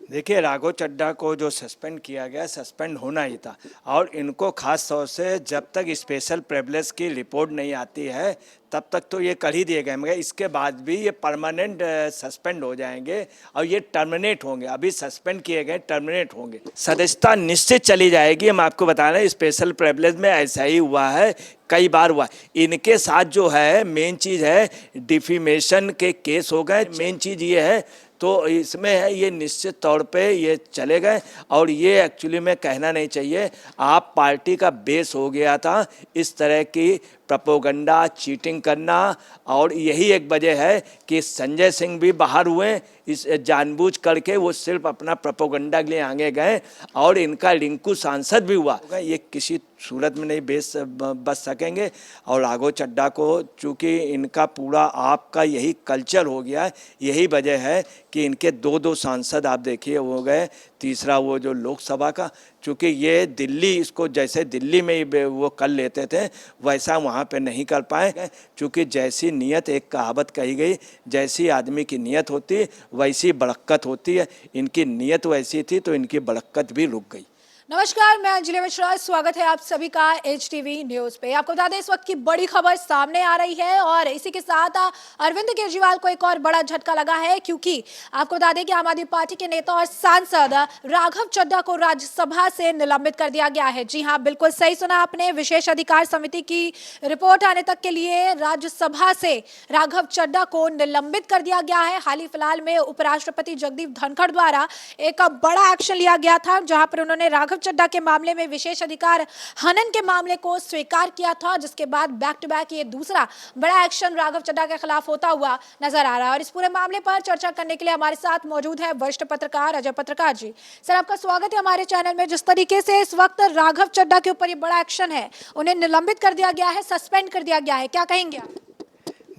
देखिए, राघव चड्ढा को जो सस्पेंड किया गया, सस्पेंड होना ही था। और इनको खास तौर से जब तक स्पेशल प्रिविलेज की रिपोर्ट नहीं आती है तब तक तो ये कर ही दिए गए, मगर इसके बाद भी ये परमानेंट सस्पेंड हो जाएंगे और ये टर्मिनेट होंगे। अभी सस्पेंड किए गए, टर्मिनेट होंगे। सदस्यता निश्चित चली जाएगी। हम आपको बता रहे हैं, स्पेशल प्रिविलेज में ऐसा ही हुआ है, कई बार हुआ। इनके साथ जो है मेन चीज़ है डिफेमेशन के केस हो गए। मेन चीज़ ये है, तो इसमें है ये निश्चित तौर पे ये चले गए। और ये एक्चुअली में कहना नहीं चाहिए, आप पार्टी का बेस हो गया था इस तरह की प्रोपोगंडा, चीटिंग करना। और यही एक वजह है कि संजय सिंह भी बाहर हुए, इस जानबूझ करके वो सिर्फ अपना प्रोपोगंडा के लिए आगे गए। और इनका रिंकू सांसद भी हुआ, ये किसी सूरत में नहीं बच सकेंगे। और राघव चड्ढा को चूँकि इनका पूरा आपका यही कल्चर हो गया है, यही वजह है कि इनके दो सांसद आप देखिए हो गए। तीसरा वो जो लोकसभा का, चूँकि ये दिल्ली, इसको जैसे दिल्ली में ही वो कर लेते थे वैसा वहाँ पे नहीं कर पाए। चूँकि जैसी नीयत, एक कहावत कही गई, जैसी आदमी की नीयत होती वैसी बरक़्क़त होती है। इनकी नीयत वैसी थी तो इनकी बरक़्क़त भी रुक गई। नमस्कार, मैं अंजलि मिश्रा। स्वागत है आप सभी का HTV न्यूज पे। आपको बता दें, इस वक्त की बड़ी खबर सामने आ रही है और इसी के साथ अरविंद केजरीवाल को एक और बड़ा झटका लगा है, क्योंकि आपको बता दें कि आम आदमी पार्टी के नेता और सांसद राघव चड्ढा को राज्यसभा से निलंबित कर दिया गया है। जी हाँ, बिल्कुल सही सुना आपने। विशेष अधिकार समिति की रिपोर्ट आने तक के लिए राज्यसभा से राघव चड्ढा को निलंबित कर दिया गया है। हाल ही फिलहाल में उपराष्ट्रपति जगदीप धनखड़ द्वारा एक बड़ा एक्शन लिया गया था, जहां पर उन्होंने राघव चड्ढा के मामले में विशेष अधिकार हनन के मामले को स्वीकार किया था, जिसके बाद बैक टू बैक ये दूसरा बड़ा एक्शन राघव चड्ढा के खिलाफ होता हुआ नजर आ रहा है। और इस पूरे मामले पर चर्चा करने के लिए हमारे साथ मौजूद है वरिष्ठ पत्रकार अजय पत्रकार जी। सर, आपका स्वागत है हमारे चैनल में। जिस तरीके से इस वक्त राघव चड्ढा के ऊपर ये बड़ा एक्शन है, उन्हें निलंबित कर दिया गया है, सस्पेंड कर दिया गया है, क्या कहेंगे आप?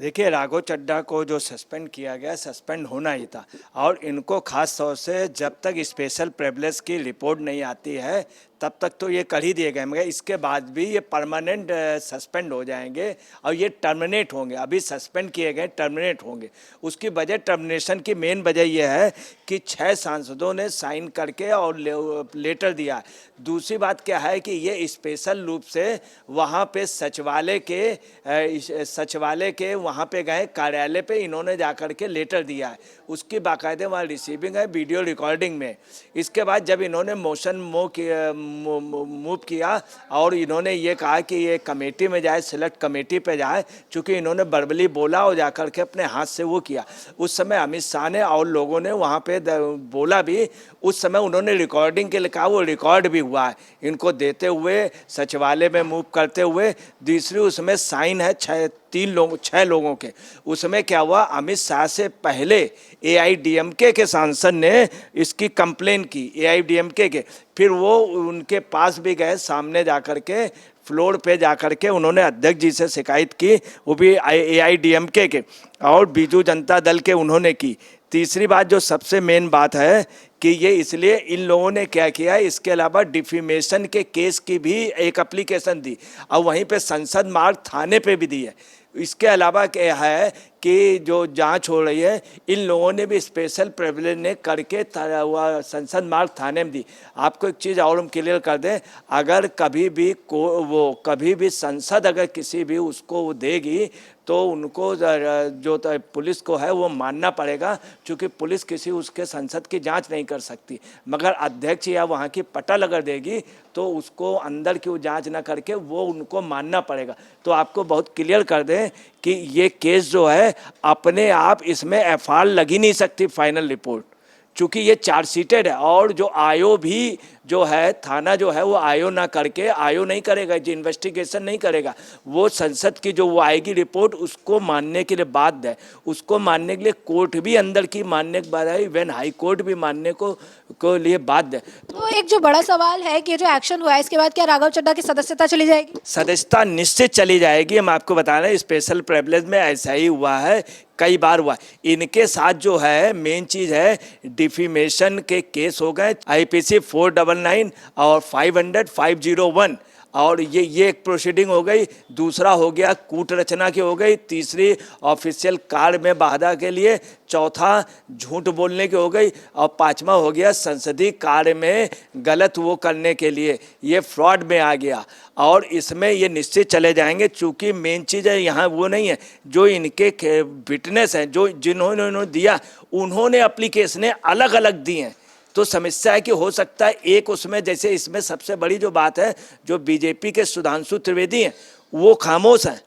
देखिए, राघव चड्ढा को जो सस्पेंड किया गया, सस्पेंड होना ही था। और इनको खास तौर से जब तक स्पेशल प्रिविलेज की रिपोर्ट नहीं आती है तब तक तो ये कर ही दिए गए, मगर इसके बाद भी ये परमानेंट सस्पेंड हो जाएंगे और ये टर्मिनेट होंगे। अभी सस्पेंड किए गए, टर्मिनेट होंगे। उसकी वजह, टर्मिनेशन की मेन वजह यह है कि 6 सांसदों ने साइन करके और लेटर दिया। दूसरी बात क्या है कि ये स्पेशल रूप से वहाँ पे सचिवालय के वहाँ पे गए, कार्यालय पे इन्होंने जाकर के लेटर दिया है। उसकी बाकायदे वहाँ रिसीविंग है, वीडियो रिकॉर्डिंग में। इसके बाद जब इन्होंने मोशन मूव किया और इन्होंने ये कहा कि ये कमेटी में जाए, सिलेक्ट कमेटी पे जाए, चूँकि इन्होंने बर्बली बोला और जाकर के अपने हाथ से वो किया। उस समय अमित शाह ने और लोगों ने वहाँ पे बोला भी, उस समय उन्होंने रिकॉर्डिंग के लिए कहा, वो रिकॉर्ड भी हुआ है इनको देते हुए, सचिवालय में मूव करते हुए। दूसरी उसमें साइन है 6 लोगों के। उसमें क्या हुआ, अमित शाह से पहले AIDMK के सांसद ने इसकी कंप्लेन की, AIDMK के। फिर वो उनके पास भी गए, सामने जाकर के फ्लोर पे जाकर के उन्होंने अध्यक्ष जी से शिकायत की, वो भी AIDMK के और बीजू जनता दल के उन्होंने की। तीसरी बात जो सबसे मेन बात है कि ये इसलिए इन लोगों ने क्या किया, इसके अलावा डिफेमेशन के केस की भी एक एप्लीकेशन दी और वहीं पे संसद मार्ग थाने पे भी दी है। इसके अलावा क्या है कि जो जांच हो रही है, इन लोगों ने भी स्पेशल प्रिविलेज ने करके संसद मार्ग थाने में दी। आपको एक चीज़ और हम क्लियर कर दें, अगर कभी भी संसद अगर किसी भी उसको वो देगी तो उनको जो पुलिस को है वो मानना पड़ेगा, क्योंकि पुलिस किसी उसके संसद की जांच नहीं कर सकती। मगर अध्यक्ष या वहाँ की पटल अगर देगी तो उसको अंदर की जांच ना करके वो उनको मानना पड़ेगा। तो आपको बहुत क्लियर कर दें कि ये केस जो है अपने आप, इसमें FIR लग ही नहीं सकती फाइनल रिपोर्ट, चूँकि ये चार्जशीटेड है। और जो आयो भी जो है, थाना जो है वो आयो ना करके, आयो नहीं करेगा, जो इन्वेस्टिगेशन नहीं करेगा, वो संसद की जो वो आएगी रिपोर्ट, उसको मानने के लिए बाध्य है। उसको मानने के लिए कोर्ट भी अंदर की मानने के बाद है, इवन हाई कोर्ट भी मानने को लिए बाध्य है। तो एक जो बड़ा सवाल है कि जो एक्शन हुआ है, इसके बाद क्या राघव चड्ढा की सदस्यता चली जाएगी? सदस्यता निश्चित चली जाएगी। हम आपको बता रहे हैं, स्पेशल प्रिविलेज में ऐसा ही हुआ है, कई बार हुआ। इनके साथ जो है मेन चीज़ है डिफेमेशन के केस हो गए, IPC 499 और 500, 501। और ये एक प्रोसीडिंग हो गई। दूसरा हो गया कूट रचना की हो गई, तीसरी ऑफिशियल कार्य में बाधा के लिए, चौथा झूठ बोलने की हो गई, और पांचवा हो गया संसदीय कार्य में गलत वो करने के लिए, ये फ्रॉड में आ गया। और इसमें ये निश्चित चले जाएंगे, चूँकि मेन चीज़ है यहाँ वो नहीं है, जो इनके विटनेस हैं, जो जिन्होंने उन्होंने दिया, उन्होंने एप्लीकेशनें अलग अलग दी हैं। तो समस्या है कि हो सकता है एक उसमें, जैसे इसमें सबसे बड़ी जो बात है, जो बीजेपी के सुधांशु त्रिवेदी हैं वो खामोश हैं,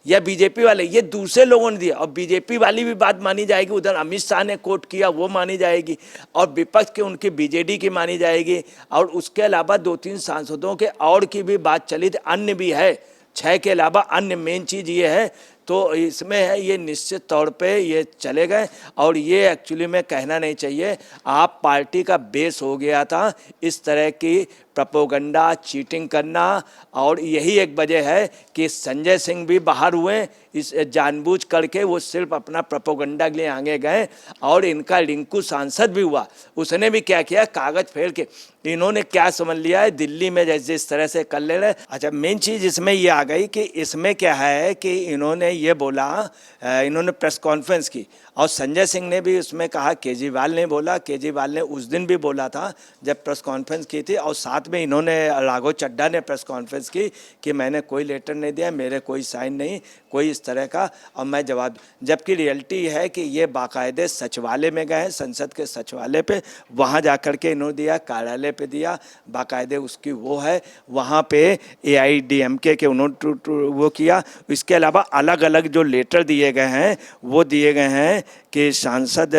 या बीजेपी वाले, ये दूसरे लोगों ने दिया। और बीजेपी वाली भी बात मानी जाएगी, उधर अमित शाह ने कोट किया वो मानी जाएगी, और विपक्ष के उनकी बीजेडी की मानी जाएगी, और उसके अलावा 2-3 सांसदों के और की भी बात चली थी, अन्य भी है, 6 के अलावा अन्य। मेन चीज़ ये है, तो इसमें है ये निश्चित तौर पे ये चले गए। और ये एक्चुअली में कहना नहीं चाहिए, आप पार्टी का बेस हो गया था इस तरह की प्रोपोगंडा, चीटिंग करना। और यही एक वजह है कि संजय सिंह भी बाहर हुए, इस जानबूझ करके वो सिर्फ अपना प्रोपोगंडा के लिए आगे गए। और इनका रिंकू सांसद भी हुआ, उसने भी क्या किया, कागज़ फेर के इन्होंने क्या समझ लिया है, दिल्ली में जैसे इस तरह से कर ले रहे। अच्छा, मेन चीज़ इसमें ये आ गई कि इसमें क्या है कि इन्होंने ये बोला, इन्होंने प्रेस कॉन्फ्रेंस की, और संजय सिंह ने भी उसमें कहा, केजरीवाल ने बोला, केजरीवाल ने उस दिन भी बोला था जब प्रेस कॉन्फ्रेंस की थी, और साथ में इन्होंने, राघव चड्ढा ने प्रेस कॉन्फ्रेंस की कि मैंने कोई लेटर नहीं दिया, मेरे कोई साइन नहीं, कोई इस तरह का, और मैं जवाब। जबकि रियलिटी है कि ये बाकायदे सचिवालय में गए हैं, संसद के सचिवालय पे, वहाँ जा कर के इन्होंने दिया, कार्यालय पे दिया, बाकायदे उसकी वो है, वहाँ पे AIDMK के उन्होंने वो किया। इसके अलावा अलग अलग जो लेटर दिए गए हैं वो दिए गए हैं कि सांसद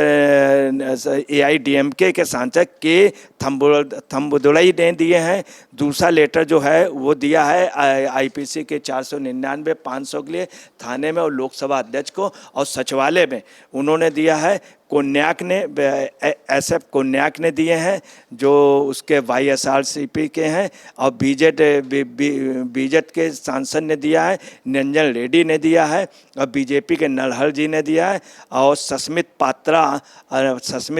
AIDMK के सांसद के थम्बुदुरई ने दिए हैं। दूसरा लेटर जो है वो दिया है IPC के 499 500 के लिए थाने में और लोकसभा अध्यक्ष को, और सचिवालय में उन्होंने दिया है। कोन्याक ने, SF कोन्याक ने दिए हैं जो उसके YSRCP के हैं, और बीजेट के सांसद ने दिया है, निरंजन रेड्डी ने दिया है, और बीजेपी के नरहर जी ने दिया है, और सस्मित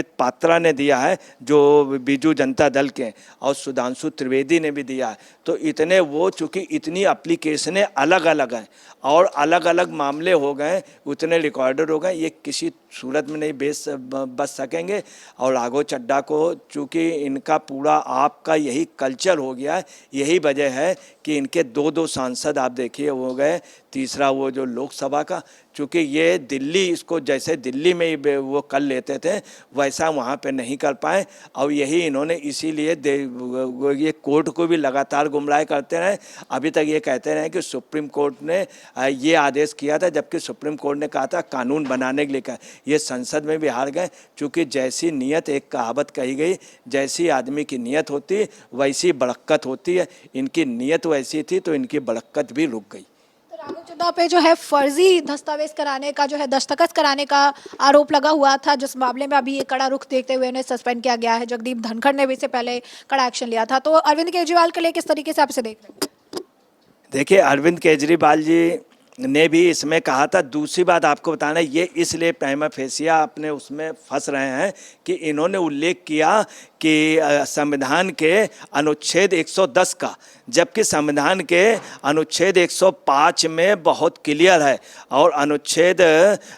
पात्रा ने दिया है जो बीजू जनता दल के, और सुधांशु त्रिवेदी ने भी दिया है। तो इतने वो, चूँकि इतनी एप्लीकेशनें अलग अलग हैं और अलग अलग मामले हो गए, उतने रिकॉर्डर हो गए, ये किसी सूरत में नहीं बच सकेंगे। और राघव चड्ढा को, चूँकि इनका पूरा आपका यही कल्चर हो गया है, यही वजह है कि इनके 2-2 सांसद आप देखिए हो गए, तीसरा वो जो लोकसभा का, चूँकि ये दिल्ली, इसको जैसे दिल्ली में ही वो कर लेते थे वैसा वहाँ पे नहीं कर पाए, और यही इन्होंने इसीलिए ये कोर्ट को भी लगातार गुमराह करते रहे। अभी तक ये कहते रहे कि सुप्रीम कोर्ट ने ये आदेश किया था, जबकि सुप्रीम कोर्ट ने कहा था कानून बनाने के लिए कहा। ये संसद में भी हार गए, चूँकि जैसी नीयत, एक कहावत कही गई, जैसी आदमी की नीयत होती है वैसी बड़क्कत होती है। इनकी नीयत वैसी थी तो इनकी बड़क्कत भी रुक गई। राघव चड्ढा पे जो है फर्जी दस्तावेज कराने का, जो है दस्तखत कराने का आरोप लगा हुआ था, जिस मामले में अभी ये कड़ा रुख देखते हुए इन्हें सस्पेंड किया गया है। जगदीप धनखड़ ने भी इससे पहले कड़ा एक्शन लिया था। तो अरविंद केजरीवाल के लिए किस तरीके से आप इसे देख रहे हैं? देखिए, अरविंद केजरीवाल जी ने भी इसमें कहा था। दूसरी बात आपको बताना, ये इसलिए प्राइमा फेसिया अपने उसमें फंस रहे हैं कि इन्होंने उल्लेख किया कि संविधान के अनुच्छेद 110 का, जबकि संविधान के अनुच्छेद 105 में बहुत क्लियर है, और अनुच्छेद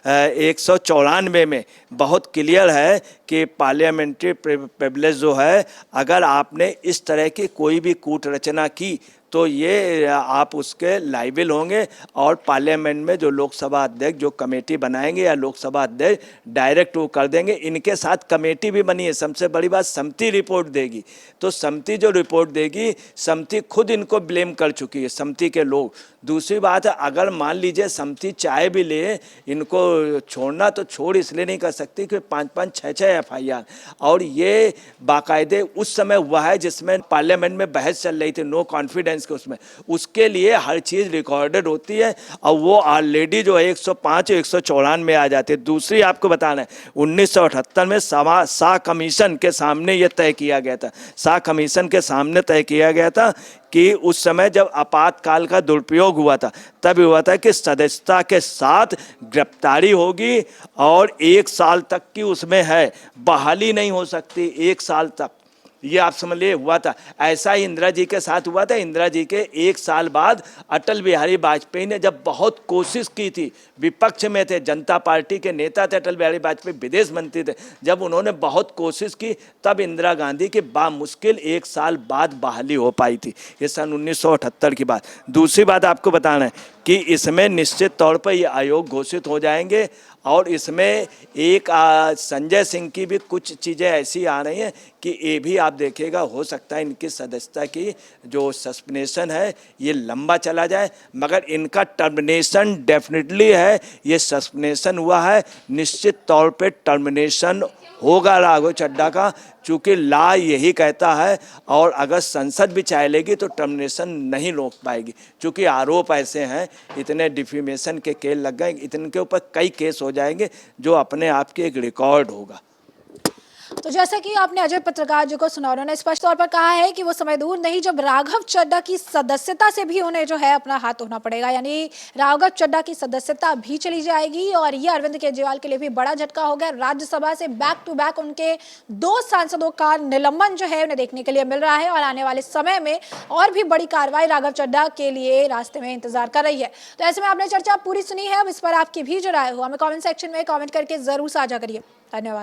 194 में बहुत क्लियर है कि पार्लियामेंट्री प्रिविलेज जो है, अगर आपने इस तरह की कोई भी कूट रचना की तो ये आप उसके लायबिल होंगे, और पार्लियामेंट में जो लोकसभा अध्यक्ष जो कमेटी बनाएंगे या लोकसभा अध्यक्ष डायरेक्ट वो कर देंगे। इनके साथ कमेटी भी बनी है। सबसे बड़ी बात, समिति रिपोर्ट देगी, तो समिति जो रिपोर्ट देगी, समिति खुद इनको ब्लेम कर चुकी है, समिति के लोग। दूसरी बात है, अगर मान लीजिए समिति चाहे भी ले इनको छोड़ना, तो छोड़ इसलिए नहीं कर सकती कि 5-5, 6-6 FIR, और ये बाकायदे उस समय हुआ है जिसमें पार्लियामेंट में बहस चल रही थी, नो कॉन्फिडेंस के उसमें, उसके लिए हर चीज़ रिकॉर्डेड होती है, और वो ऑलरेडी जो है 105 194 में आ जाती है। दूसरी आपको बताना है, 1978 में शाह कमीशन के सामने ये तय किया गया था, शाह कमीशन के सामने तय किया गया था कि उस समय जब आपातकाल का दुरुपयोग हुआ था, तब हुआ था कि सदस्यता के साथ गिरफ्तारी होगी, और 1 साल तक की उसमें है, बहाली नहीं हो सकती 1 साल तक। ये आप समझ लिए हुआ था। ऐसा ही इंदिरा जी के साथ हुआ था। इंदिरा जी के 1 साल बाद अटल बिहारी वाजपेयी ने जब बहुत कोशिश की थी, विपक्ष में थे, जनता पार्टी के नेता थे अटल बिहारी वाजपेयी, विदेश मंत्री थे, जब उन्होंने बहुत कोशिश की तब इंदिरा गांधी की बामुश्किल 1 साल बाद बहाली हो पाई थी। ये सन 1978 की बात। दूसरी बात आपको बताना है कि इसमें निश्चित तौर पर ये आयोग घोषित हो जाएंगे और इसमें एक संजय सिंह की भी कुछ चीज़ें ऐसी आ रही हैं कि ये भी आप देखिएगा, हो सकता है इनकी सदस्यता की जो सस्पेंशन है ये लंबा चला जाए, मगर इनका टर्मिनेशन डेफिनेटली है। ये सस्पेंशन हुआ है, निश्चित तौर पे टर्मिनेशन होगा राघव चड्ढा का, चूँकि लॉ यही कहता है। और अगर संसद भी चाहेगी तो टर्मिनेशन नहीं रोक पाएगी, क्योंकि आरोप ऐसे हैं, इतने डिफेमेशन के केस लग गए, इतने ऊपर कई केस हो जाएंगे जो अपने आप की एक रिकॉर्ड होगा। तो जैसा कि आपने अजय पत्रकार जी को सुना, उन्होंने स्पष्ट तौर पर कहा है कि वो समय दूर नहीं जब राघव चड्ढा की सदस्यता से भी उन्हें जो है अपना हाथ धोना पड़ेगा, यानी राघव चड्ढा की सदस्यता भी चली जाएगी। और ये अरविंद केजरीवाल के लिए भी बड़ा झटका हो गया। राज्यसभा से बैक टू बैक उनके 2 सांसदों का निलंबन जो है उन्हें देखने के लिए मिल रहा है और आने वाले समय में और भी बड़ी कार्रवाई राघव चड्ढा के लिए रास्ते में इंतजार कर रही है। तो ऐसे में आपने चर्चा पूरी सुनी है, अब इस पर आपकी भी जो राय हो हमें कॉमेंट सेक्शन में कॉमेंट करके जरूर साझा करिए। धन्यवाद।